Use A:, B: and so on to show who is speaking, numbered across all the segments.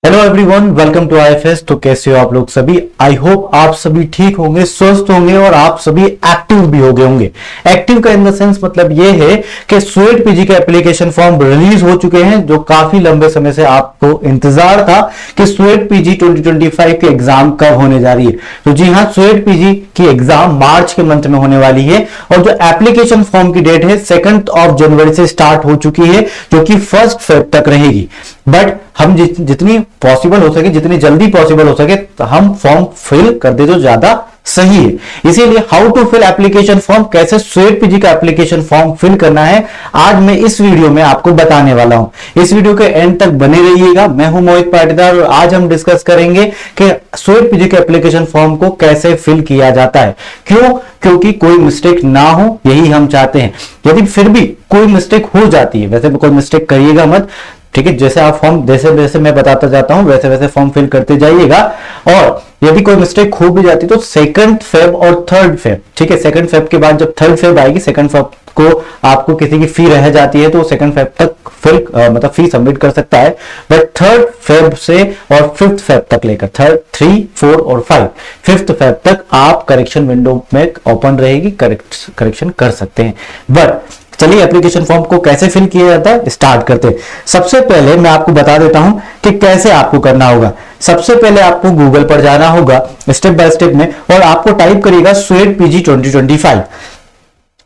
A: Hello everyone, welcome to IFS. तो कैसे हो आप लोग सभी? आई होप आप सभी ठीक होंगे, स्वस्थ होंगे और आप सभी एक्टिव भी हो गए होंगे। एक्टिव का इन द सेंस मतलब ये है कि स्वेट पीजी के एप्लीकेशन फॉर्म रिलीज हो चुके हैं, जो काफी लंबे समय से आपको इंतजार था कि स्वेट पीजी 2025 की एग्जाम कब होने जा रही है। तो जी हाँ, स्वेट पीजी की एग्जाम मार्च के मंथ में होने वाली है और जो एप्लीकेशन फॉर्म की डेट है 2 जनवरी से स्टार्ट हो चुकी है, जो कि 1 फेब तक रहेगी। बट हम जितनी पॉसिबल हो सके, जितनी जल्दी पॉसिबल हो सके, तो हम फॉर्म फिल कर दे तो ज्यादा सही है। इसीलिए how to fill application form, कैसे स्वेट पीजी का एप्लीकेशन फॉर्म फिल करना है, आज मैं इस वीडियो में आपको बताने वाला हूं। इस वीडियो के एंड तक बने रहिएगा। मैं हूं मोहित पाटीदार और आज हम डिस्कस करेंगे कि स्वेट पीजी के एप्लीकेशन फॉर्म को कैसे फिल किया जाता है। क्योंकि कोई मिस्टेक ना हो, यही हम चाहते हैं। यदि फिर भी कोई मिस्टेक हो जाती है, वैसे कोई मिस्टेक करिएगा मत, ठीक है। जैसे आप फॉर्म जैसे जैसे मैं बताता जाता हूं वैसे वैसे फॉर्म फिल करते जाइएगा। और यदि कोई मिस्टेक हो भी जाती तो 2 फेब और 3 फेब, ठीक है, 2 फेब के बाद जब 3 फेब आएगी, 2 फेब को आपको किसी की फी रह जाती है तो 2 फेब तक फिल मतलब फी सबमिट कर सकता है। बट 3 फेब से और 5th फेब तक लेकर 3, 4 और 5th फेब तक आप करेक्शन विंडो में ओपन रहेगी, करेक्शन कर सकते हैं। बट चलिए एप्लीकेशन फॉर्म को कैसे फिल किया जाता है स्टार्ट करते हैं। सबसे पहले मैं आपको बता देता हूं कि कैसे आपको करना होगा। सबसे पहले आपको गूगल पर जाना होगा स्टेप बाय स्टेप में और आपको टाइप करिएगा स्वेट पीजी 2025।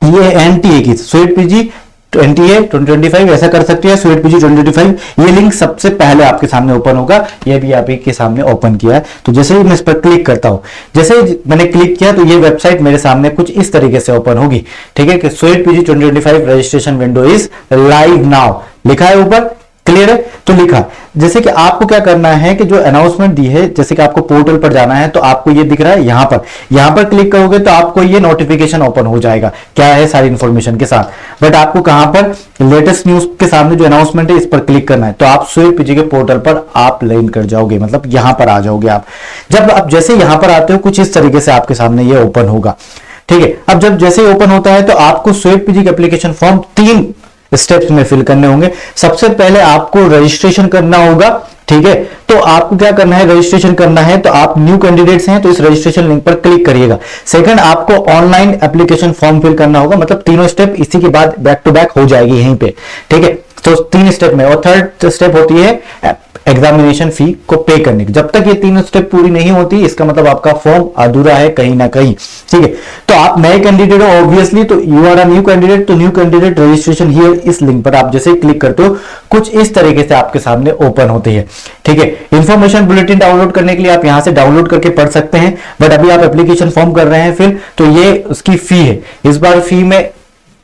A: ये एनटीए की स्वेट पीजी एनटीए 2025 ऐसा कर सकते हैं। स्वेट पीजी 2025 ये लिंक सबसे पहले आपके सामने ओपन होगा। ये भी आप ही के सामने ओपन किया है। तो जैसे ही मैं इस पर क्लिक करता हूं, जैसे ही मैंने क्लिक किया तो ये वेबसाइट मेरे सामने कुछ इस तरीके से ओपन होगी, ठीक है। कि sweat PG 2025 registration window is live now लिखा है ऊपर, क्लियर है। तो लिखा जैसे कि आपको क्या करना है कि जो अनाउंसमेंट दी है, जैसे कि आपको पोर्टल पर जाना है तो आपको ये दिख रहा है यहां पर क्लिक करोगे तो आपको ये नोटिफिकेशन ओपन हो जाएगा, क्या है, सारी इंफॉर्मेशन के साथ। बट आपको कहां पर, लेटेस्ट न्यूज के सामने जो अनाउंसमेंट है इस पर क्लिक करना है। तो आप स्वेट पीजी के पोर्टल पर आप लॉगिन कर जाओगे, मतलब यहां पर आ जाओगे आप। जब आप जैसे यहां पर आते हो कुछ इस तरीके से आपके सामने ये ओपन होगा, ठीक है। अब जब जैसे ओपन होता है तो आपको स्वेट पीजी का एप्लीकेशन फॉर्म 3 स्टेप्स में फिल करने होंगे। सबसे पहले आपको रजिस्ट्रेशन करना होगा, ठीक है। तो आपको क्या करना है, रजिस्ट्रेशन करना है। तो आप न्यू कैंडिडेट्स हैं तो इस रजिस्ट्रेशन लिंक पर क्लिक करिएगा। सेकंड, आपको ऑनलाइन एप्लीकेशन फॉर्म फिल करना होगा, मतलब तीनों स्टेप इसी के बाद बैक टू बैक हो जाएगी यहीं पे, ठीक है। तो 3 स्टेप में, और 3rd स्टेप होती है एग्जामिनेशन फी को पे करने की। जब तक ये 3 स्टेप पूरी नहीं होती इसका मतलब आपका फॉर्म अधूरा है कहीं ना कहीं, ठीक है। तो आप नए कैंडिडेट हो ऑब्वियसली, तो you are a new candidate. तो न्यू कैंडिडेट रजिस्ट्रेशन हियर, इस लिंक पर आप जैसे क्लिक करते हो कुछ इस तरीके से आपके सामने ओपन होती है, ठीक है। इंफॉर्मेशन बुलेटिन डाउनलोड करने के लिए आप यहां से डाउनलोड करके पढ़ सकते हैं। बट अभी आप एप्लीकेशन फॉर्म कर रहे हैं फिर, तो ये उसकी फी है। इस बार फी में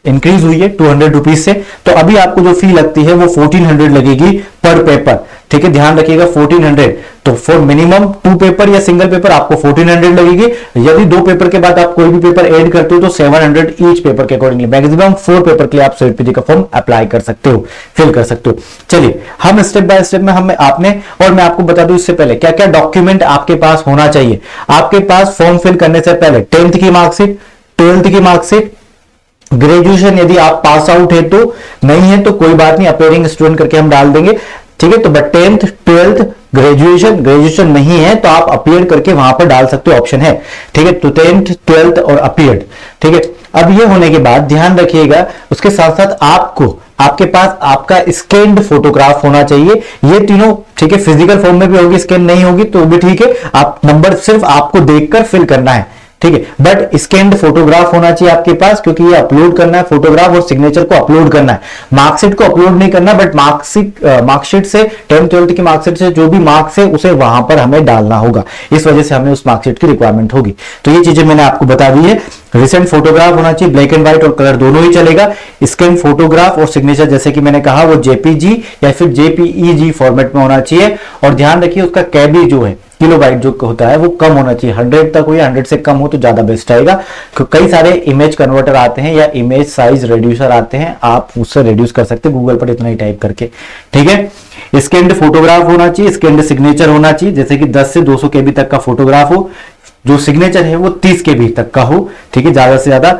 A: इंक्रीज हुई है 200 रुपीज से। तो अभी आपको जो फी लगती है वो 1400 लगेगी पर पेपर, ठीक है। ध्यान रखिएगा 1400। तो फॉर मिनिमम 2 पेपर या सिंगल पेपर आपको 1400 लगेगी। यदि 2 पेपर के बाद आप कोई भी पेपर ऐड करते हो तो 700 ईच पेपर के अकॉर्डिंगली। मैक्सिमम 4 पेपर के लिए आप स्वेट पीजी का फॉर्म अप्लाई कर सकते हो, फिल कर सकते हो। चलिए हम स्टेप बाय स्टेप में और मैं आपको बता दूं इससे पहले क्या क्या डॉक्यूमेंट आपके पास होना चाहिए। आपके पास फॉर्म फिल करने से पहले 10th की मार्कशीट, 12th की मार्कशीट, ग्रेजुएशन यदि आप पास आउट है तो, नहीं है तो कोई बात नहीं, अपेयरिंग स्टूडेंट करके हम डाल देंगे, ठीक है। तो बट 10th 12th ग्रेजुएशन नहीं है तो आप अपीयर करके वहां पर डाल सकते हो, ऑप्शन है, ठीक है। तो 10th 12th और अपीयर्ड, ठीक है। अब ये होने के बाद ध्यान रखिएगा उसके साथ साथ आपके पास आपका स्कैन्ड फोटोग्राफ होना चाहिए। ये तीनों, ठीक है, फिजिकल फॉर्म में भी होगी, स्कैन नहीं होगी तो भी ठीक है। आप नंबर सिर्फ आपको देखकर फिल करना है, ठीक है। बट स्कैन्ड फोटोग्राफ होना चाहिए आपके पास, क्योंकि ये अपलोड करना है, फोटोग्राफ और सिग्नेचर को अपलोड करना है। मार्कशीट को अपलोड नहीं करना, बट मार्कशीट से 10th 12th की मार्कशीट से जो भी मार्क्स है उसे वहां पर हमें डालना होगा। इस वजह से हमें उस मार्कशीट की रिक्वायरमेंट होगी। तो ये चीजें मैंने आपको बता दी है। रिसेंट फोटोग्राफ होना चाहिए, ब्लैक एंड व्हाइट और कलर दोनों ही चलेगा। स्कैन फोटोग्राफ और सिग्नेचर जैसे कि मैंने कहा वो जेपीजी या फिर जेपीईजी फॉर्मेट में होना चाहिए। और ध्यान रखिए उसका कैबी जो है, किलोबाइट जो होता है वो कम होना चाहिए। 100 तक हो या 100 से कम हो तो ज्यादा बेस्ट रहेगा। कई सारे इमेज कन्वर्टर आते हैं या इमेज साइज रिड्यूसर आते हैं, आप उससे रिड्यूस कर सकते हैं गूगल पर इतना ही टाइप करके, ठीक है। स्कैन्ड फोटोग्राफ होना चाहिए, स्कैन्ड सिग्नेचर होना चाहिए, जैसे कि 10 से 200 केबी तक का फोटोग्राफ हो, जो सिग्नेचर है वो 30 केबी तक का हो, ठीक है, ज्यादा से ज्यादा,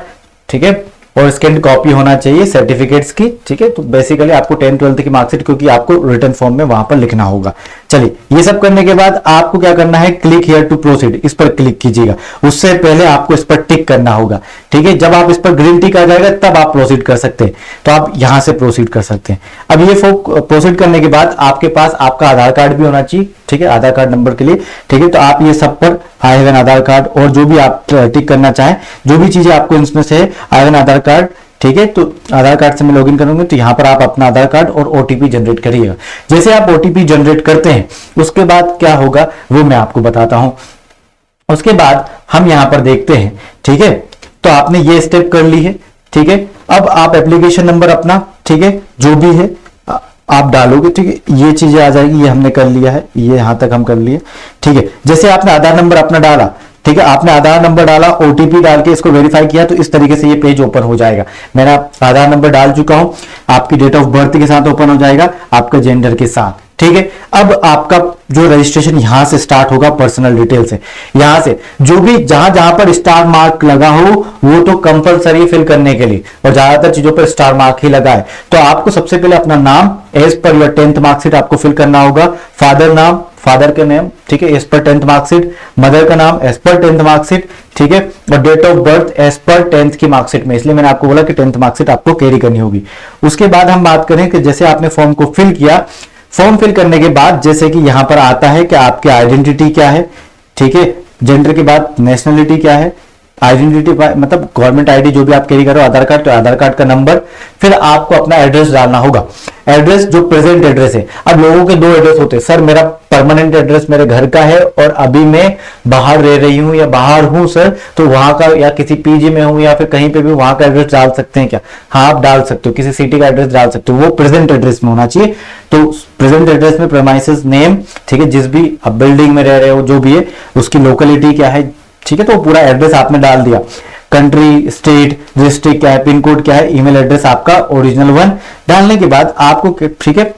A: ठीक है। और स्कैन कॉपी होना चाहिए सर्टिफिकेट्स की, ठीक है। तो बेसिकली आपको 10th 12th की मार्कशीट, क्योंकि आपको रिटर्न फॉर्म में वहां पर लिखना होगा। चलिए, ये सब करने के बाद आपको क्या करना है, क्लिक हियर टू प्रोसीड, इस पर क्लिक कीजिएगा। उससे पहले आपको इस पर टिक करना होगा, ठीक है। जब आप इस पर ग्रीन टिक आ जाएगा तब आप प्रोसीड कर सकते हैं, तो आप यहां से प्रोसीड कर सकते हैं। अब ये प्रोसीड करने के बाद आपके पास आपका आधार कार्ड भी होना चाहिए, ठीक है, आधार कार्ड नंबर के लिए, ठीक है। तो आप ये सब पर I have an Aadhaar card और जो भी आप टिक करना चाहें, जो भी चीजें आपको इसमें से I have an Aadhaar card, ठीक है। तो आधार कार्ड से मैं लॉगिन करूंगी, तो यहां पर आप अपना आधार कार्ड और ओटीपी जनरेट करिएगा। जैसे आप ओटीपी जनरेट करते हैं उसके बाद क्या होगा वो मैं आपको बताता हूं। उसके बाद हम यहां पर देखते हैं, ठीक है। तो आपने ये स्टेप कर ली है, ठीक है। अब आप एप्लीकेशन नंबर अपना, ठीक है, जो भी है आप डालोगे, ठीक है। ये चीजें आ जाएगी, ये हमने कर लिया है, ये यहां तक हम कर लिए, ठीक है। जैसे आपने आधार नंबर अपना डाला, ठीक है, आपने आधार नंबर डाला, ओटीपी डाल के इसको वेरीफाई किया, तो इस तरीके से ये पेज ओपन हो जाएगा। मैंने आधार नंबर डाल चुका हूं, आपकी डेट ऑफ बर्थ के साथ ओपन हो जाएगा, आपका जेंडर के साथ, ठीक है। अब आपका जो रजिस्ट्रेशन यहां से स्टार्ट होगा पर्सनल डिटेल से, यहां से जो भी जहां जहां पर स्टार मार्क लगा हो वो तो कंपलसरी फिल करने के लिए, और ज्यादातर चीजों पर स्टार मार्क ही लगा है। तो आपको सबसे पहले अपना नाम as per your 10th marksheet आपको फिल करना होगा, फादर नाम, फादर का नेम, ठीक है, as per 10th marksheet, mother का नाम एज पर 10th मार्कशीट, ठीक है, और date of birth as per 10th की मार्कशीट में, इसलिए मैंने आपको बोला कि 10th मार्कशीट आपको कैरी करनी होगी। उसके बाद हम बात करें कि जैसे आपने फॉर्म को फिल किया, फॉर्म फिल करने के बाद जैसे कि यहां पर आता है कि आपकी आइडेंटिटी क्या है, ठीक है, जेंडर के बाद नेशनलिटी क्या है, आइडेंटिटी मतलब गवर्नमेंट आईडी जो भी आप कैरी करो, आधार कार्ड, तो आधार कार्ड का नंबर, फिर आपको अपना एड्रेस डालना होगा, एड्रेस जो प्रेजेंट एड्रेस है। अब लोगों के दो एड्रेस होते हैं, सर मेरा परमानेंट एड्रेस मेरे घर का है और अभी मैं बाहर रह रही हूं या बाहर हूं सर, तो वहां का या किसी पीजी में हूं या फिर कहीं पे भी वहां का एड्रेस डाल सकते हैं क्या? हाँ आप डाल सकते हो, किसी सिटी का एड्रेस डाल सकते हो, वो प्रेजेंट एड्रेस में होना चाहिए। तो प्रेजेंट एड्रेस में प्रेमाइसेस नेम, ठीक है, जिस भी आप बिल्डिंग में रह रहे हो जो भी है उसकी लोकेलिटी क्या है, ठीक है, तो पूरा एड्रेस आपने डाल दिया, कंट्री, स्टेट, डिस्ट्रिक्ट क्या है, पिन कोड क्या है, ईमेल एड्रेस आपका ओरिजिनल वन डालने के बाद आपको, ठीक है,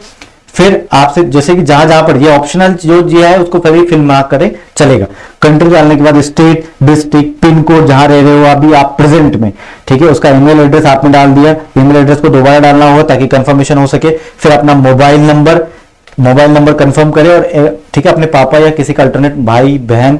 A: फिर आपसे जैसे कि जहां जहां पर ये ऑप्शनल जो दिया है उसको फिर फिल मार्क करें चलेगा। कंट्री डालने के बाद स्टेट, डिस्ट्रिक्ट, पिन कोड जहां रह रहे हो अभी आप प्रेजेंट में, ठीक है, उसका ईमेल एड्रेस आपने डाल दिया, ईमेल एड्रेस को दोबारा डालना होगा ताकि कंफर्मेशन हो सके। फिर अपना मोबाइल नंबर कंफर्म करें और ठीक है, अपने पापा या किसी का अल्टरनेट भाई बहन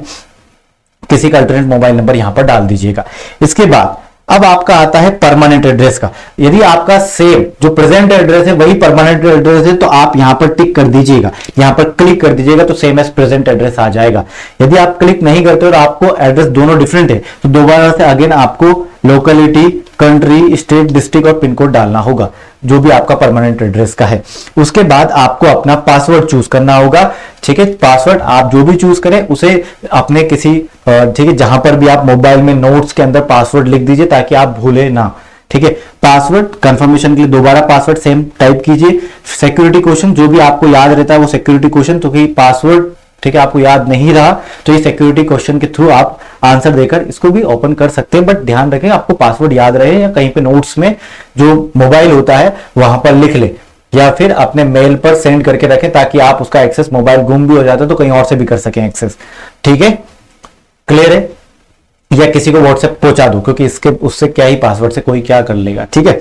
A: किसी का अल्टरनेट मोबाइल नंबर यहां पर डाल दीजिएगा। इसके बाद अब आपका आता है परमानेंट एड्रेस का। यदि आपका सेम जो प्रेजेंट एड्रेस है वही परमानेंट एड्रेस है तो आप यहां पर टिक कर दीजिएगा, यहां पर क्लिक कर दीजिएगा तो सेम एज प्रेजेंट एड्रेस आ जाएगा। यदि आप क्लिक नहीं करते और आपको एड्रेस दोनों डिफरेंट है तो दोबारा से अगेन आपको लोकेलिटी, कंट्री, स्टेट, डिस्ट्रिक्ट और पिन कोड डालना होगा जो भी आपका परमानेंट एड्रेस का है। उसके बाद आपको अपना पासवर्ड चूज करना होगा, ठीक है, पासवर्ड आप जो भी चूज करें उसे अपने किसी, ठीक है, जहां पर भी आप मोबाइल में नोट्स के अंदर पासवर्ड लिख दीजिए ताकि आप भूले ना, ठीक है। पासवर्ड कंफर्मेशन के लिए दोबारा पासवर्ड सेम टाइप कीजिए। सिक्योरिटी क्वेश्चन जो भी आपको याद रहता है वो सिक्योरिटी क्वेश्चन, तो कि पासवर्ड, ठीक है, आपको याद नहीं रहा तो ये सिक्योरिटी क्वेश्चन के थ्रू आप आंसर देकर इसको भी ओपन कर सकते हैं, बट ध्यान रखें आपको पासवर्ड याद रहे या कहीं पे नोट्स में जो मोबाइल होता है वहां पर लिख ले या फिर अपने मेल पर सेंड करके रखें ताकि आप उसका एक्सेस, मोबाइल गुम भी हो जाता है तो कहीं और से भी कर सकें एक्सेस, ठीक है, क्लियर है। या किसी को व्हाट्सएप पहुंचा दो क्योंकि इसके उससे क्या ही पासवर्ड से कोई क्या कर लेगा, ठीक है।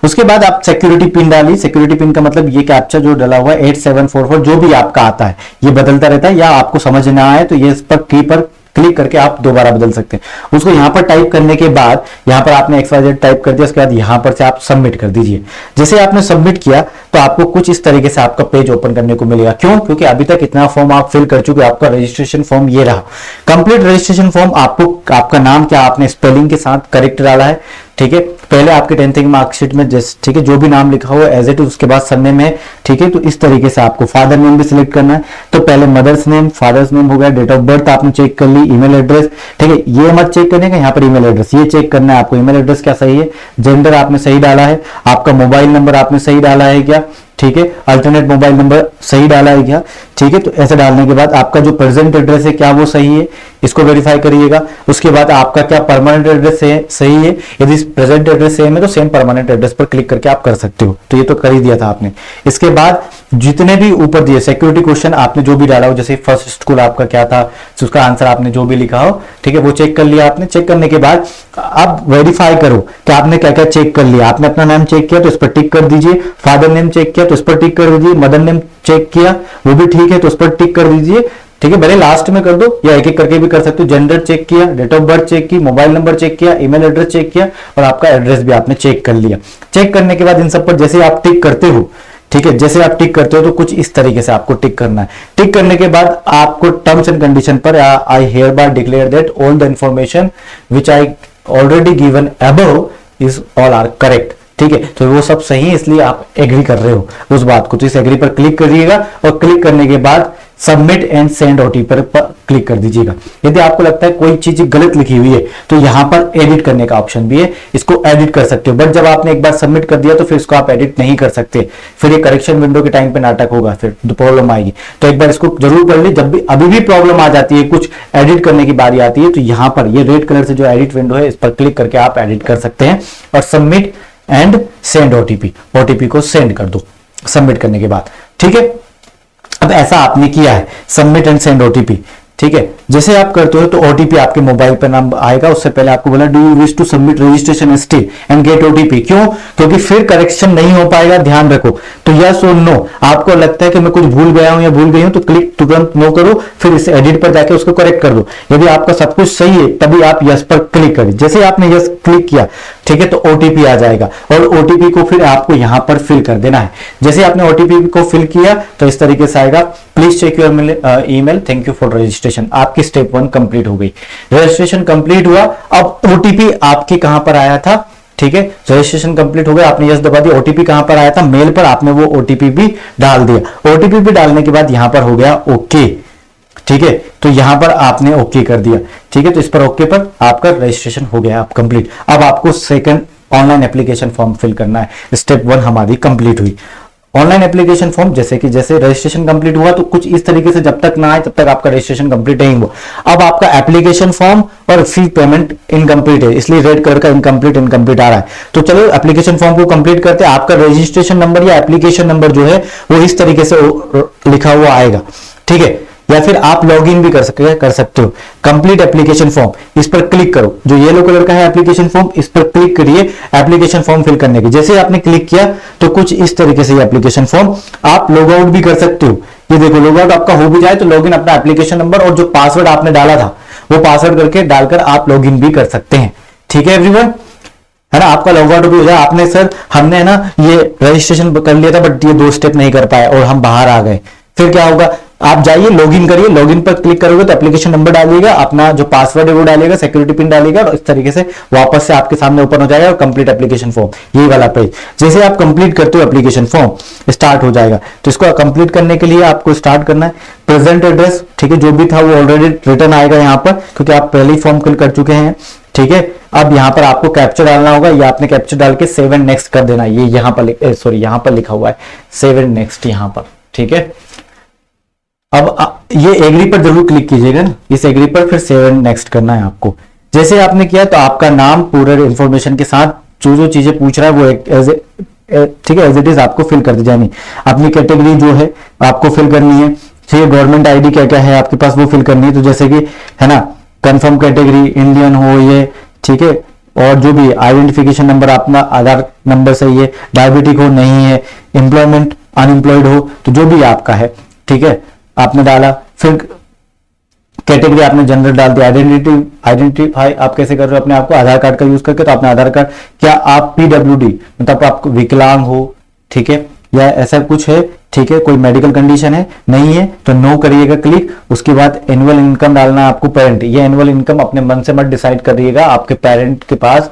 A: उसके बाद आप सिक्योरिटी पिन डालिए। सिक्योरिटी पिन का मतलब ये कैप्चा जो डला हुआ है 8744 जो भी आपका आता है ये बदलता रहता है, या आपको समझ ना आए तो ये इस पर की पर क्लिक करके आप दोबारा बदल सकते हैं। उसको यहां पर टाइप करने के बाद यहां पर आपने XYZ टाइप कर दिया, उसके बाद यहां पर से आप सबमिट कर दीजिए। जैसे आपने सबमिट किया तो आपको कुछ इस तरीके से आपका पेज ओपन करने को मिलेगा। क्यों? क्योंकि अभी तक इतना फॉर्म आप फिल कर चुके, आपका रजिस्ट्रेशन फॉर्म ये रहा, कंप्लीट रजिस्ट्रेशन फॉर्म। आपको आपका नाम क्या आपने स्पेलिंग के साथ करेक्ट डाला है, ठीक है, पहले आपके 10th की मार्कशीट में ठीक है जो भी नाम लिखा हुआ एज इट, उसके बाद सरनेम है, ठीक है। तो इस तरीके से आपको फादर नेम भी सिलेक्ट करना है, तो पहले मदर्स नेम, फादर्स नेम हो गया, डेट ऑफ बर्थ आपने चेक कर ली, ईमेल एड्रेस, ठीक है, ये मत चेक करने का, यहाँ पर ईमेल एड्रेस ये चेक करना है आपको, ईमेल एड्रेस क्या सही है, जेंडर आपने सही डाला है, आपका मोबाइल नंबर आपने सही डाला है क्या, ठीक है। अल्टरनेट मोबाइल नंबर सही डाला है क्या, ठीक है। तो ऐसे डालने के बाद आपका जो प्रेजेंट एड्रेस है क्या वो सही है, इसको वेरीफाई करिएगा। उसके बाद आपका क्या परमानेंट एड्रेस है सही है, यदि प्रेजेंट एड्रेस सेम है तो सेम परमानेंट एड्रेस पर क्लिक करके आप कर सकते हो। तो ये तो कर ही दिया था आपने। इसके बाद जितने भी ऊपर दिए सिक्योरिटी क्वेश्चन आपने जो भी डाला हो, जैसे फर्स्ट स्कूल आपका क्या था, उसका आंसर आपने जो भी लिखा हो, ठीक है, वो चेक कर लिया आपने। चेक करने के बाद अब वेरीफाई करो कि आपने क्या क्या चेक कर लिया। आपने अपना नाम चेक किया तो इस पर टिक कर दीजिए, फादर नेम चेक किया तो इस पर टिक कर दीजिए, मदर नेम चेक किया वो भी ठीक है तो उस पर टिक कर दीजिए, ठीक है। भले लास्ट में कर दो या एक एक करके भी कर सकते हो। जेंडर चेक किया, डेट ऑफ बर्थ चेक की, मोबाइल नंबर चेक किया, ईमेल एड्रेस चेक किया और आपका एड्रेस भी आपने चेक कर लिया। चेक करने के बाद इन सब पर जैसे आप टिक करते हो, ठीक है, जैसे आप टिक करते हो तो कुछ इस तरीके से आपको टिक करना है। टिक करने के बाद आपको टर्म्स एंड कंडीशन पर I hereby declare that all the information which I already given above is all are correct, ठीक है। तो वो सब सही है इसलिए आप एग्री कर रहे हो उस बात को। तो इस एग्री पर क्लिक करिएगा और क्लिक करने के बाद सबमिट एंड सेंड ओटीपी पर क्लिक कर दीजिएगा। यदि आपको लगता है कोई चीज गलत लिखी हुई है तो यहां पर एडिट करने का ऑप्शन भी है, इसको एडिट कर सकते हो। बट जब आपने एक बार सबमिट कर दिया तो फिर इसको आप एडिट नहीं कर सकते, फिर ये करेक्शन विंडो के टाइम पे नाटक होगा, फिर प्रॉब्लम आएगी। तो एक बार इसको जरूर कर ले। जब भी अभी भी प्रॉब्लम आ जाती है, कुछ एडिट करने की बारी आती है, तो यहां पर ये रेड कलर से जो एडिट विंडो है इस पर क्लिक करके आप एडिट कर सकते हैं और सबमिट एंड सेंड ओटीपी को सेंड कर दो सबमिट करने के बाद, ठीक है। अब ऐसा आपने किया है, सबमिट एंड सेंड ओटीपी, ठीक है। जैसे आप करते हो तो ओटीपी आपके मोबाइल पर नाम आएगा। उससे पहले आपको बोला do you wish to submit registration still and get OTP, क्यों? क्योंकि फिर करेक्शन नहीं हो पाएगा, ध्यान रखो। तो यस और नो, आपको लगता है कि मैं कुछ भूल गया हूं या भूल गई हूं तो क्लिक तुरंत नो करो, फिर इस एडिट पर जाके उसको करेक्ट कर दो। यदि आपका सब कुछ सही है तभी आप यस पर क्लिक करें। जैसे आपने यस क्लिक किया, ठीक है, तो ओटीपी आ जाएगा और ओटीपी को फिर आपको यहां पर फिल कर देना है। जैसे आपने ओटीपी को फिल किया तो इस तरीके से आएगा, please check your email, thank you for registration. आपकी स्टेप 1 कंप्लीट हो गई, रजिस्ट्रेशन कंप्लीट हुआ। अब ओटीपी आपके कहां पर आया था, ठीक है, रजिस्ट्रेशन कंप्लीट हो गया, आपने यस दबा दिया। ओटीपी कहां पर आया था, मेल पर, आपने वो ओटीपी भी डाल दिया। ओटीपी भी डालने के बाद यहां पर हो गया ओके, ठीक है। तो यहां पर आपने ओके कर दिया, ठीक है। तो इस पर ओके पर आपका रजिस्ट्रेशन हो गया आप कंप्लीट। अब आपको second online application form fill करना है। स्टेप 1 हमारी कंप्लीट हुई। ऑनलाइन एप्लीकेशन फॉर्म जैसे रजिस्ट्रेशन कंप्लीट हुआ तो कुछ इस तरीके से, जब तक ना आए तब तक आपका रजिस्ट्रेशन कंप्लीट नहीं हुआ। अब आपका एप्लीकेशन फॉर्म और फी पेमेंट इनकम्प्लीट है, इसलिए रेड कलर का इनकम्प्लीट आ रहा है। तो चलो एप्लीकेशन फॉर्म को कंप्लीट करते हैं। आपका रजिस्ट्रेशन नंबर या एप्लीकेशन नंबर जो है वो इस तरीके से लिखा हुआ आएगा, ठीक है। या फिर आप लॉगिन भी कर सकते हो। कंप्लीट एप्लीकेशन फॉर्म, इस पर क्लिक करो। जो येलो कलर का है एप्लीकेशन फॉर्म, इस पर क्लिक करिए एप्लीकेशन फॉर्म फिल करने की। जैसे आपने क्लिक किया तो कुछ इस तरीके से एप्लीकेशन फॉर्म, आप लॉग आउट भी कर सकते हो। ये देखो, लॉग आउट आपका हो भी जाए तो लॉगिन अपना एप्लीकेशन नंबर और जो पासवर्ड आपने डाला था वो पासवर्ड करके डालकर आप लॉगिन भी कर सकते हैं, ठीक है एवरीवन, है ना। आपका लॉग आउट भी हो जाए। आपने सर हमने है ना ये रजिस्ट्रेशन कर लिया था बट ये 2 स्टेप नहीं कर पाए और हम बाहर आ गए, फिर क्या होगा? आप जाइए लॉगिन करिए, लॉगिन पर क्लिक करोगे तो एप्लीकेशन नंबर डालिएगा, अपना जो पासवर्ड है वो डालिएगा, सिक्योरिटी पिन डालिएगा और इस तरीके से वापस से आपके सामने ओपन हो जाएगा और कंप्लीट एप्लीकेशन फॉर्म, यही वाला पेज। जैसे आप कंप्लीट करते हो एप्लीकेशन फॉर्म स्टार्ट हो जाएगा। तो इसको कंप्लीट करने के लिए आपको स्टार्ट करना है प्रेजेंट एड्रेस, ठीक है, जो भी था वो ऑलरेडी रिटर्न आएगा यहाँ पर क्योंकि आप पहले ही फॉर्म फिल कर चुके हैं, ठीक है। अब यहाँ पर आपको कैप्चर डालना होगा, ये आपने कैप्चर डाल के सेव एंड नेक्स्ट कर देना। ये यहाँ पर यहाँ पर लिखा हुआ है सेव एंड नेक्स्ट यहाँ पर, ठीक है। अब ये एग्री पर जरूर क्लिक कीजिएगा ना, इस एग्री पर फिर सेव एंड नेक्स्ट करना है आपको। जैसे आपने किया तो आपका नाम पूरे इंफॉर्मेशन के साथ जो चीजें पूछ रहा है वो ठीक है एज इट इज आपको फिल कर दी जानी। अपनी कैटेगरी जो है आपको फिल करनी है, ठीक है। गवर्नमेंट आईडी क्या क्या है आपके पास वो फिल करनी है। तो जैसे कि है ना, कंफर्म कैटेगरी इंडियन हो ये, ठीक है, और जो भी आइडेंटिफिकेशन नंबर अपना आधार नंबर सही है, डायबिटिक हो नहीं है, एम्प्लॉयमेंट अनएम्प्लॉयड हो, तो जो भी आपका है, ठीक है, आपने डाला। फिर कैटेगरी आपने जनरल डाल दिया। आइडेंटिफाई आप कैसे कर रहे हो अपने आप को, आधार कार्ड का यूज करके। तो आपने आधार कार्ड, क्या आप पीडब्ल्यूडी मतलब आपको विकलांग हो, ठीक है, या ऐसा कुछ है, ठीक है, कोई मेडिकल कंडीशन है नहीं है तो नो करिएगा क्लिक। उसके बाद एनुअल इनकम डालना है आपको पेरेंट। ये एनुअल इनकम अपने मन से मत डिसाइड करिएगा, आपके पेरेंट के पास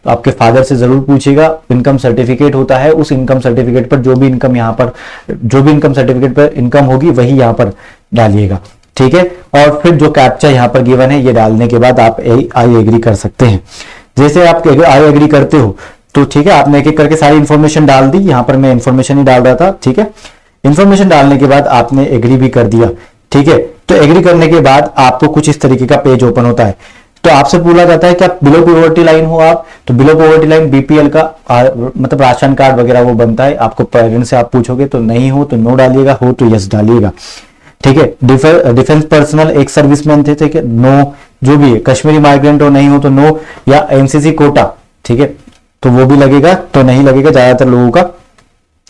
A: आपके फादर से जरूर पूछिएगा। इनकम सर्टिफिकेट होता है, उस इनकम सर्टिफिकेट पर जो भी इनकम यहाँ पर जो भी इनकम सर्टिफिकेट पर इनकम होगी वही यहाँ पर डालिएगा, ठीक है। और फिर जो कैप्चा यहाँ पर गिवन है ये डालने के बाद आप आई एग्री कर सकते हैं। जैसे आप आई एग्री करते हो तो ठीक है, आपने एक एक करके सारी इंफॉर्मेशन डाल दी। यहाँ पर मैं इंफॉर्मेशन ही डाल रहा था, ठीक है। इंफॉर्मेशन डालने के बाद आपने एग्री भी कर दिया, ठीक है। तो एग्री करने के बाद आपको कुछ इस तरीके का पेज ओपन होता है। तो आपसे पूछा जाता है कि आप बिलो पॉवर्टी लाइन हो आप, तो बिलो पॉवर्टी लाइन बीपीएल का मतलब राशन कार्ड वगैरह वो बनता है। आपको पेरेंट्स से आप पूछोगे तो नहीं हो तो नो डालिएगा, हो तो यस डालिएगा, ठीक है। डिफेंस पर्सनल एक सर्विसमैन थे, ठीक है, नो। जो भी है कश्मीरी माइग्रेंट हो नहीं हो तो नो, या एमसीसी कोटा, ठीक है, तो वो भी लगेगा तो नहीं लगेगा ज्यादातर लोगों का।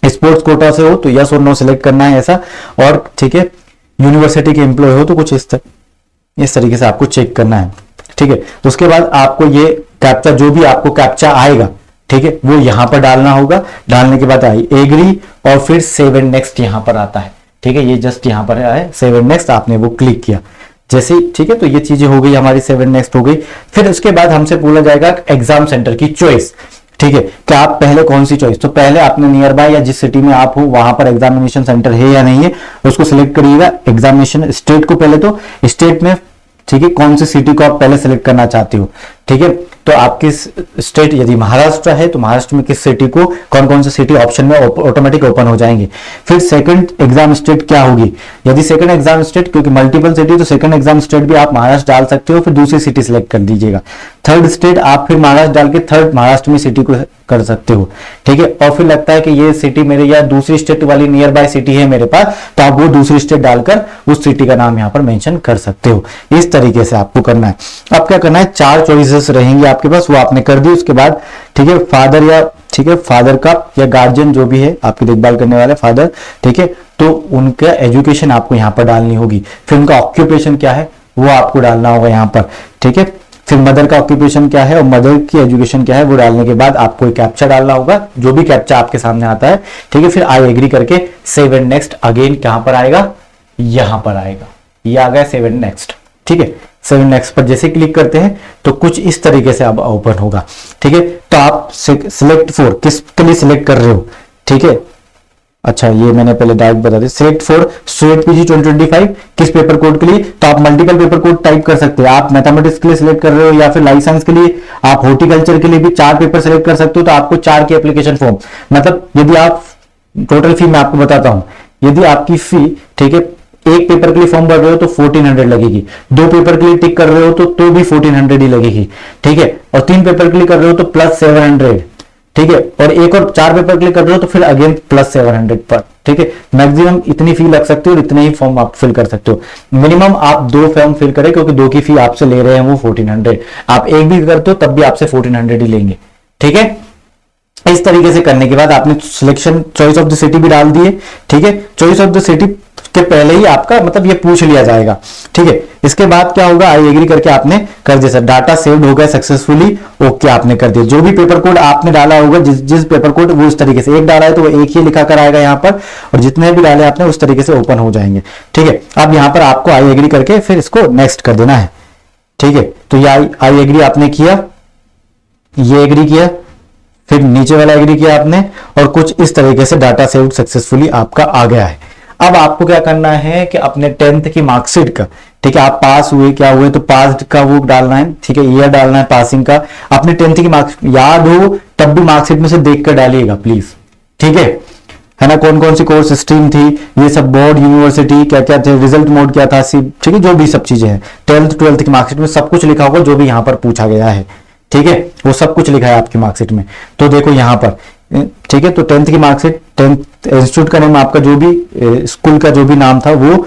A: स्पोर्ट्स कोटा से हो तो यस और नो सिलेक्ट करना है ऐसा, और ठीक है यूनिवर्सिटी के एम्प्लॉय हो तो कुछ इस तरीके से आपको चेक करना है, ठीक है। तो उसके बाद आपको ये कैप्चा, जो भी आपको कैप्चा आएगा, ठीक है, वो यहां पर डालना होगा। डालने के बाद आई एग्री और फिर सेव एंड नेक्स्ट यहां पर आता है, ठीक है। ये जस्ट यहां पर है सेव एंड नेक्स्ट, आपने वो क्लिक किया जैसे, ठीक है। तो ये चीजें हो गई हमारी, सेव एंड नेक्स्ट हो गई। फिर उसके बाद हमसे बोला जाएगा एग्जाम सेंटर की चॉइस, ठीक है, कि आप पहले कौन सी चॉइस। तो पहले आपने नियर बाय या जिस सिटी में आप हो वहां पर एग्जामिनेशन सेंटर है या नहीं है उसको सिलेक्ट करिएगा। एग्जामिनेशन स्टेट को पहले, तो स्टेट में, ठीक है, कौन सी सिटी को आप पहले सेलेक्ट करना चाहते हो, ठीक है। तो आपकी स्टेट यदि महाराष्ट्र है तो महाराष्ट्र में किस सिटी को, कौन कौन सी सिटी ऑप्शन में ऑटोमेटिक ओपन हो जाएंगे। फिर सेकंड एग्जाम स्टेट क्या होगी, यदि सेकंड एग्जाम स्टेट, क्योंकि मल्टीपल सिटी, तो सेकंड एग्जाम स्टेट भी आप महाराष्ट्र डाल सकते हो, फिर दूसरी सिटी सिलेक्ट कर दीजिएगा। थर्ड स्टेट आप फिर महाराष्ट्र डाल के थर्ड महाराष्ट्र में सिटी को कर सकते हो, ठीक है। और फिर लगता है कि ये सिटी मेरे या दूसरी स्टेट वाली नियर बाय सिटी है मेरे पास, तो आप वो दूसरी स्टेट डालकर उस सिटी का नाम यहाँ पर मेंशन कर सकते हो। इस तरीके से आपको करना है। अब क्या करना है, 4 चॉइसेस रहेंगे आपके पास, वो आपने कर दी। उसके बाद ठीक है फादर, या ठीक है फादर का या गार्जियन जो भी है आपकी देखभाल करने वाले फादर, ठीक है, तो उनका एजुकेशन आपको यहाँ पर डालनी होगी। फिर उनका ऑक्यूपेशन क्या है वो आपको डालना होगा यहाँ पर, ठीक है। फिर मदर का ऑक्यूपेशन क्या है और मदर की एजुकेशन क्या है वो डालने के बाद आपको एक कैप्चा डालना होगा, जो भी कैप्चा आपके सामने आता है, ठीक है। फिर आई एग्री करके सेव एंड नेक्स्ट अगेन कहां पर आएगा, यहां पर आएगा। ये आ गया सेव एंड नेक्स्ट, ठीक है। सेव एंड नेक्स्ट पर जैसे क्लिक करते हैं तो कुछ इस तरीके से अब ओपन होगा, ठीक है। तो आप सिलेक्ट फॉर किसके लिए सिलेक्ट कर रहे हो, ठीक है। अच्छा ये मैंने पहले डायरेक्ट बता दिया। सिलेक्ट फॉर स्टूडेंट पीजी 2025 किस पेपर कोड के लिए, तो आप मल्टीपल पेपर कोड टाइप कर सकते हैं। आप मैथमेटिक्स के लिए सिलेक्ट कर रहे हो या फिर लाइफ साइंस के लिए, आप हॉर्टिकल्चर के लिए भी 4 पेपर सिलेक्ट कर सकते हो। तो आपको 4 की एप्लीकेशन फॉर्म, मतलब यदि आप टोटल फी मैं आपको बताता हूं, यदि आपकी फी, ठीक है, एक पेपर के लिए फॉर्म भर रहे हो तो 1400 लगेगी, 2 पेपर के लिए टिक कर रहे हो तो भी 1400 ही लगेगी, ठीक है। और 3 पेपर के लिए कर रहे हो तो प्लस 700, ठीक है। और एक और 4 पेपर के लिए कर रहे हो तो फिर अगेन प्लस 700 पर, ठीक है। मैक्सिमम इतनी फी लग सकती है और इतने ही फॉर्म आप फिल कर सकते हो। मिनिमम आप 2 फॉर्म फिल करें, क्योंकि 2 की फी आपसे ले रहे हैं वो 1400। आप एक भी करते हो तब भी आपसे 1400 ही लेंगे, ठीक है। इस तरीके से करने के बाद आपने selection choice of the city भी डाल दिए, ठीक है। चॉइस ऑफ द सिटी के पहले ही आपका मतलब ये पूछ लिया जाएगा, ठीक है। इसके बाद क्या होगा, आई एग्री करके आपने कर दिया, सर डाटा सेव्ड हो गया सक्सेसफुली, ओके आपने कर दिया। जो भी पेपर कोड आपने डाला होगा, जिस पेपर कोड वो उस तरीके से, एक डाला है तो वो एक ही लिखा कर आएगा यहाँ पर, और जितने भी डाले आपने उस तरीके से ओपन हो जाएंगे, ठीक है। अब यहाँ पर आपको आई एग्री करके फिर इसको नेक्स्ट कर देना है, ठीक है। तो ये आई एग्री आपने किया, ये एग्री किया, फिर नीचे वाला एग्री किया आपने, और कुछ इस तरीके से डाटा सेव्ड सक्सेसफुली आपका आ गया है। अब आपको क्या करना है कि अपने 10th की मार्कशीट का, ठीक है, आप पास हुए क्या हुए तो पास का वो डालना है, ठीक है, ईयर डालना है पासिंग का। अपने 10th की मार्क्स याद हो तब भी मार्कशीट में से देख कर डालिएगा प्लीज, ठीक है ना। कौन कौन सी कोर्स स्ट्रीम थी, ये सब, बोर्ड, यूनिवर्सिटी क्या क्या थे, रिजल्ट मोड क्या था, ठीक है, जो भी सब चीजें हैं 10th 12th की मार्कशीट में सब कुछ लिखा होगा, जो भी यहाँ पर पूछा गया है, ठीक है, वो सब कुछ लिखा है आपकी मार्कशीट में। तो देखो यहाँ पर, ठीक है, तो 10th की मार्कशीट, 10th इंस्टीट्यूट का नेम, आपका जो भी स्कूल का जो भी नाम था वो,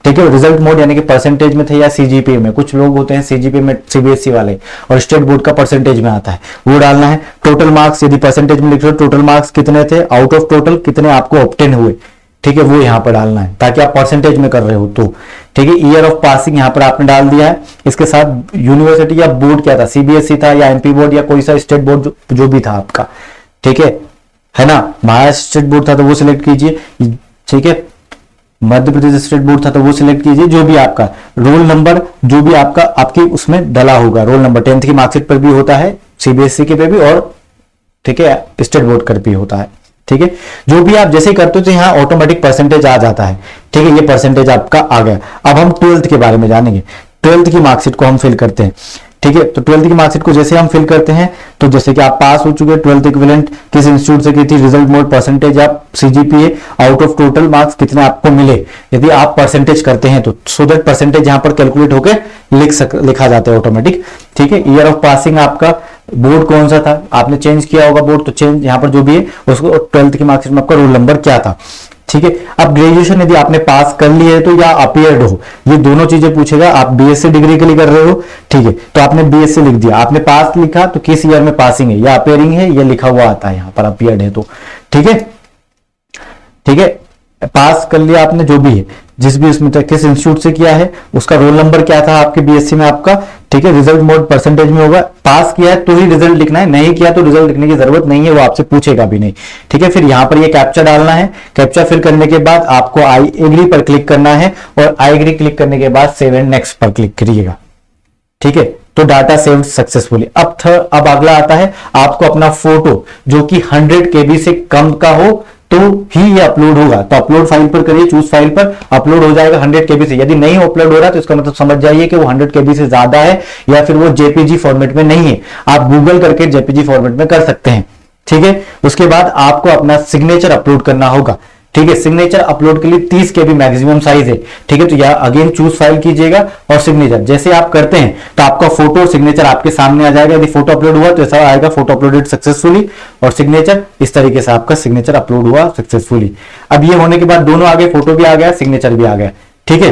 A: ठीक है। रिजल्ट मोड यानी कि परसेंटेज में थे या सीजीपीए में, कुछ लोग होते हैं सीजीपीए में सीबीएसई वाले, और स्टेट बोर्ड का परसेंटेज में आता है, वो डालना है। टोटल मार्क्स यदि परसेंटेज में लिख रहे हो, टोटल मार्क्स कितने थे, आउट ऑफ टोटल कितने आपको ऑब्टेन हुए, ठीक है, वो यहाँ पर डालना है ताकि आप परसेंटेज में कर रहे हो तो, ठीक है। ईयर ऑफ पासिंग यहाँ पर आपने डाल दिया है। इसके साथ यूनिवर्सिटी या बोर्ड क्या था, सीबीएसई था या एमपी बोर्ड या कोई सा स्टेट बोर्ड जो भी था आपका, ठीक है ना। महाराष्ट्र स्टेट बोर्ड था तो वो सिलेक्ट कीजिए, ठीक है। मध्य प्रदेश स्टेट बोर्ड था तो वो सिलेक्ट कीजिए। जो भी आपका रोल नंबर, जो भी आपका आपकी उसमें डला होगा रोल नंबर, 10th की मार्कशीट पर भी होता है, सीबीएसई के पे भी, और ठीक है स्टेट बोर्ड पर भी होता है, ठीक है। जो भी आप जैसे ही करते हो तो यहाँ ऑटोमेटिक परसेंटेज आ जाता है, ठीक है। ये परसेंटेज आपका आ गया। अब हम 12th के बारे में जानेंगे। 12th की मार्कशीट को हम फिल करते हैं। ठीक है, तो 12th की मार्कशीट को जैसे हम फिल करते हैं, तो जैसे कि आप पास हो चुके हैं, 12th इक्विवेलेंट किस इंस्टीट्यूट से की थी, रिजल्ट मोड, परसेंटेज आप CGPA out of total marks कितने आपको मिले, यदि आप परसेंटेज करते हैं तो सो दैट परसेंटेज यहां पर कैलकुलेट होकर लिखा जाता है ऑटोमेटिक। ठीक है, ईयर ऑफ पासिंग आपका बोर्ड कौन सा था, आपने चेंज किया होगा बोर्ड, तो चेंज यहाँ पर जो भी है उसको 12th की मार्कशीट में आपका रोल नंबर क्या था। ठीक है, अब ग्रेजुएशन यदि आपने पास कर लिया है तो या अपीयर्ड हो, ये दोनों चीजें पूछेगा। आप बीएससी डिग्री के लिए कर रहे हो, ठीक है, तो आपने बीएससी लिख दिया, आपने पास लिखा तो किस ईयर में पासिंग है या अपीयरिंग है, ये लिखा हुआ आता है यहाँ पर, अपीयर्ड है तो ठीक है। ठीक है, पास कर लिया आपने जो भी है, जिस भी उसमें किस इंस्टीट्यूट से किया है, उसका रोल नंबर क्या था आपके बीएससी में आपका। ठीक है, रिजल्ट मोड परसेंटेज में होगा, पास किया है तो ही रिजल्ट लिखना है, नहीं किया तो रिजल्ट लिखने की जरूरत नहीं है, वो आपसे पूछेगा भी नहीं। ठीक है, फिर यहां पर ये कैप्चा डालना है, कैप्चा फिल करने के बाद आपको आई एग्री पर क्लिक करना है, और आई एग्री क्लिक करने के बाद सेव एंड नेक्स्ट पर क्लिक करिएगा। ठीक है, तो डाटा सेव्ड सक्सेसफुली। अब अगला आता है, आपको अपना फोटो जो कि 100 KB से कम का हो तो ही ये अपलोड होगा, तो अपलोड फाइल पर करिए, चूज फाइल पर, अपलोड हो जाएगा 100 KB से। यदि नहीं अपलोड हो रहा तो इसका मतलब समझ जाइए कि वो 100 KB से ज्यादा है या फिर वो जेपीजी फॉर्मेट में नहीं है। आप गूगल करके जेपीजी फॉर्मेट में कर सकते हैं। ठीक है, उसके बाद आपको अपना सिग्नेचर अपलोड करना होगा। ठीक है, सिग्नेचर अपलोड के लिए 30 KB मैक्सिमम साइज है। ठीक है, तो यह अगेन चूज फाइल कीजिएगा और सिग्नेचर जैसे आप करते हैं तो आपका फोटो और सिग्नेचर आपके सामने आ जाएगा। यदि फोटो अपलोड हुआ तो ऐसा आएगा, फोटो अपलोडेड सक्सेसफुली, और सिग्नेचर इस तरीके से आपका सिग्नेचर अपलोड हुआ सक्सेसफुली। अब ये होने के बाद दोनों आ गए, फोटो भी आ गया, सिग्नेचर भी आ गया। ठीक है,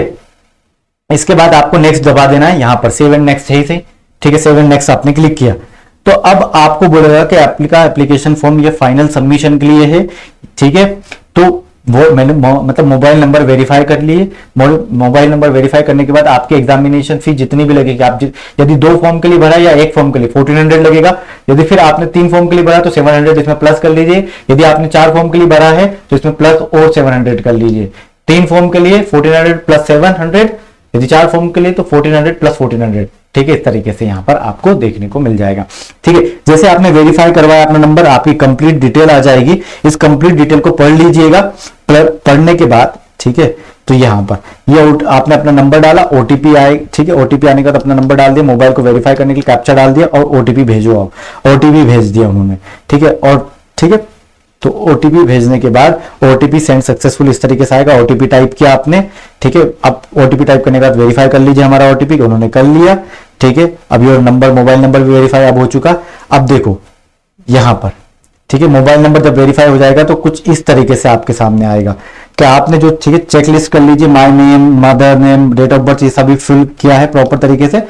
A: इसके बाद आपको नेक्स्ट दबा देना है, यहां पर सेव एंड नेक्स्ट है सही। ठीक है, सेव एंड नेक्स्ट आपने क्लिक किया तो अब आपको बोलेगा कि एप्लीकेशन फॉर्म ये फाइनल सबमिशन के लिए है। ठीक है, तो वो मैंने मतलब मोबाइल नंबर वेरीफाई कर लिए। मोबाइल नंबर वेरीफाई करने के बाद आपकी एग्जामिनेशन फी जितनी भी लगेगी, आप यदि 2 फॉर्म के लिए भरा या 1 फॉर्म के लिए 1400 लगेगा। यदि फिर आपने 3 फॉर्म के लिए भरा तो 700 इसमें प्लस कर लीजिए। यदि आपने 4 फॉर्म के लिए भरा है तो इसमें प्लस और 700 कर लीजिए। 3 फॉर्म के लिए 1400 प्लस 700, यदि 4 फॉर्म के लिए तो 1400 प्लस 1400। ठीक है, इस तरीके से यहां पर आपको देखने को मिल जाएगा। ठीक है, जैसे आपने वेरीफाई करवाया अपना नंबर, आपकी कंप्लीट डिटेल आ जाएगी। इस कंप्लीट डिटेल को पढ़ लीजिएगा। पढ़ने के बाद ठीक है, तो यहां पर ये आपने अपना नंबर डाला, ओटीपी आए। ठीक है, ओटीपी आने के बाद अपना नंबर डाल दिया, मोबाइल को वेरीफाई करने के लिए कैप्चा डाल दिया और ओटीपी भेजो आप। ओटीपी भेज दिया उन्होंने। ठीक है, और ठीक है, तो ओटीपी भेजने के बाद ओटीपी सेंड सक्सेसफुल इस तरीके से आएगा। ओटीपी टाइप किया आपने। ठीक है, अब ओटीपी टाइप करने के बाद वेरीफाई कर लीजिए हमारा ओटीपी, उन्होंने कर लिया। ठीक है, अब ये नंबर, मोबाइल नंबर भी वेरीफाई अब हो चुका। अब देखो यहां पर, ठीक है, मोबाइल नंबर जब वेरीफाई हो जाएगा तो कुछ इस तरीके से आपके सामने आएगा कि आपने जो, ठीक है, चेकलिस्ट कर लीजिए, my name, mother name, date of birth, ये सभी फिल किया है प्रॉपर तरीके से,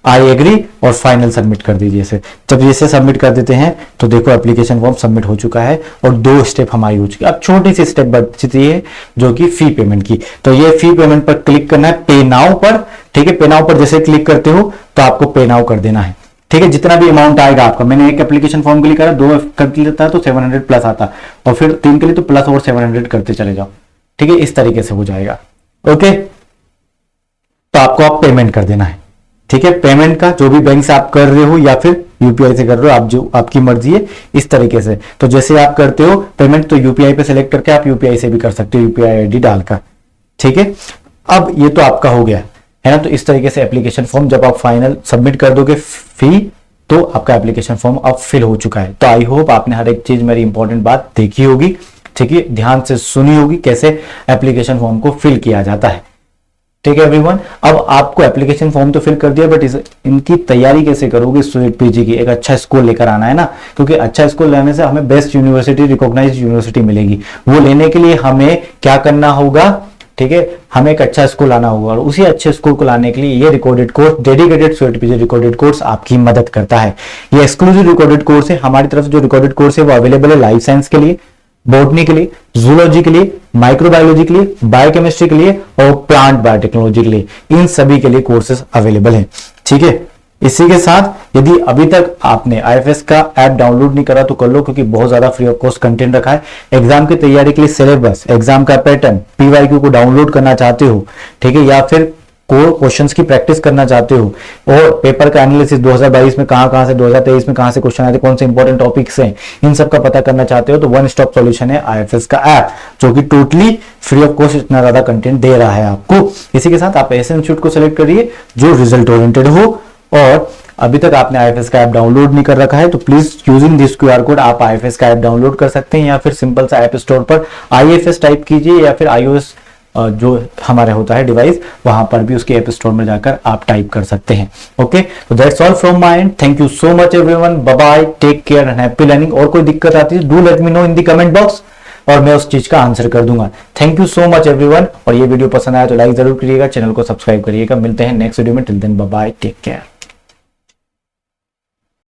A: आई एग्री और फाइनल सबमिट कर दीजिए इसे। जब इसे सबमिट कर देते हैं तो देखो एप्लीकेशन फॉर्म सबमिट हो चुका है और 2 स्टेप हमारी हो चुकी है। अब छोटी सी स्टेप बचती है जो कि फी पेमेंट की, तो ये फी पेमेंट पर क्लिक करना है, पे नाउ पर। ठीक है, पे नाउ पर जैसे क्लिक करते हो तो आपको पे नाउ कर देना है। ठीक है, जितना भी अमाउंट आएगा आपका, मैंने एक एप्लीकेशन फॉर्म के लिए करा, 2 कर लेता है तो 700 प्लस आता, और फिर 3 के लिए तो प्लस और 700 करते चले जाओ। ठीक है, इस तरीके से हो जाएगा। ओके, तो आपको आप पेमेंट कर देना है। ठीक है, पेमेंट का जो भी बैंक से आप कर रहे हो या फिर यूपीआई से कर रहे हो, आप जो आपकी मर्जी है इस तरीके से। तो जैसे आप करते हो पेमेंट तो यूपीआई पे सेलेक्ट करके आप यूपीआई से भी कर सकते हो, यूपीआई आईडी डालकर। ठीक है, अब ये तो आपका हो गया है ना। तो इस तरीके से एप्लीकेशन फॉर्म जब आप फाइनल सबमिट कर दोगे फी, तो आपका एप्लीकेशन फॉर्म अब फिल हो चुका है। तो आई होप आपने हर एक चीज मेरी इंपॉर्टेंट बात देखी होगी। ठीक है, ध्यान से सुनी होगी कैसे एप्लीकेशन फॉर्म को फिल किया जाता है। ठीक है एवरीवन, अब आपको एप्लीकेशन फॉर्म तो फिल कर दिया, बट इनकी तैयारी कैसे करोगे स्टूडेंट पीजी की। एक अच्छा स्कोर लेकर आना है ना, क्योंकि अच्छा स्कोर लेने से हमें बेस्ट यूनिवर्सिटी, रिकॉग्नाइज्ड यूनिवर्सिटी मिलेगी। वो लेने के लिए हमें क्या करना होगा, ठीक है, हमें एक अच्छा स्कोर लाना होगा, और उसी अच्छे स्कोर को लाने के लिए ये recorded course, dedicated student PG recorded course आपकी मदद करता है। ये एक्सक्लूसिव रिकॉर्डेड कोर्स है हमारी तरफ से। जो रिकॉर्डेड कोर्स है वो अवेलेबल है लाइफ साइंस के लिए, बॉटनी के लिए, जूलॉजी के लिए, माइक्रोबायोलॉजी के लिए, बायोकेमिस्ट्री के लिए और प्लांट बायोटेक्नोलॉजी के लिए। इन सभी के लिए कोर्सेज अवेलेबल हैं। ठीक है, इसी के साथ यदि अभी तक आपने आईएफएस का ऐप डाउनलोड नहीं करा तो कर लो, क्योंकि बहुत ज्यादा फ्री ऑफ कॉस्ट कंटेंट रखा है। एग्जाम की तैयारी के लिए सिलेबस, एग्जाम का पैटर्न, पीवाईक्यू को डाउनलोड करना चाहते हो, ठीक है, या फिर कोर क्वेश्चंस की प्रैक्टिस करना चाहते हो, और पेपर का एनालिसिस 2022 में कहां से, 2023 में कहां से क्वेश्चन आए थे, कौन से इंपॉर्टेंट टॉपिक्स हैं, इन सब का पता करना चाहते हो, तो वन स्टॉप सॉल्यूशन है आईएफएस का ऐप, जो कि टोटली फ्री ऑफ कॉस्ट इतना ज्यादा कंटेंट दे रहा है आपको। इसी के साथ आप ऐसे इंस्टीट्यूट को सिलेक्ट करिए जो रिजल्ट ओरिएंटेड हो और अभी तक आपने IFS का ऐप डाउनलोड नहीं कर रखा है तो please using this QR code आप IFS का ऐप डाउनलोड कर सकते हैं, या फिर सिंपल सा ऐप स्टोर पर IFS टाइप कीजिए, या फिर iOS जो हमारा होता है डिवाइस वहां पर भी उसके ऐप स्टोर में जाकर आप टाइप कर सकते हैं। ओके, तो that's all from my end, thank you so much everyone, bye bye, take care and happy learning. और कोई दिक्कत आती है do let me know in the comment box और मैं उस चीज का आंसर कर दूंगा। Thank you so much everyone, और ये वीडियो पसंद आया तो लाइक जरूर करिएगा, चैनल को सब्सक्राइब करिएगा। मिलते हैं नेक्स्ट वीडियो में, till then bye bye, take care.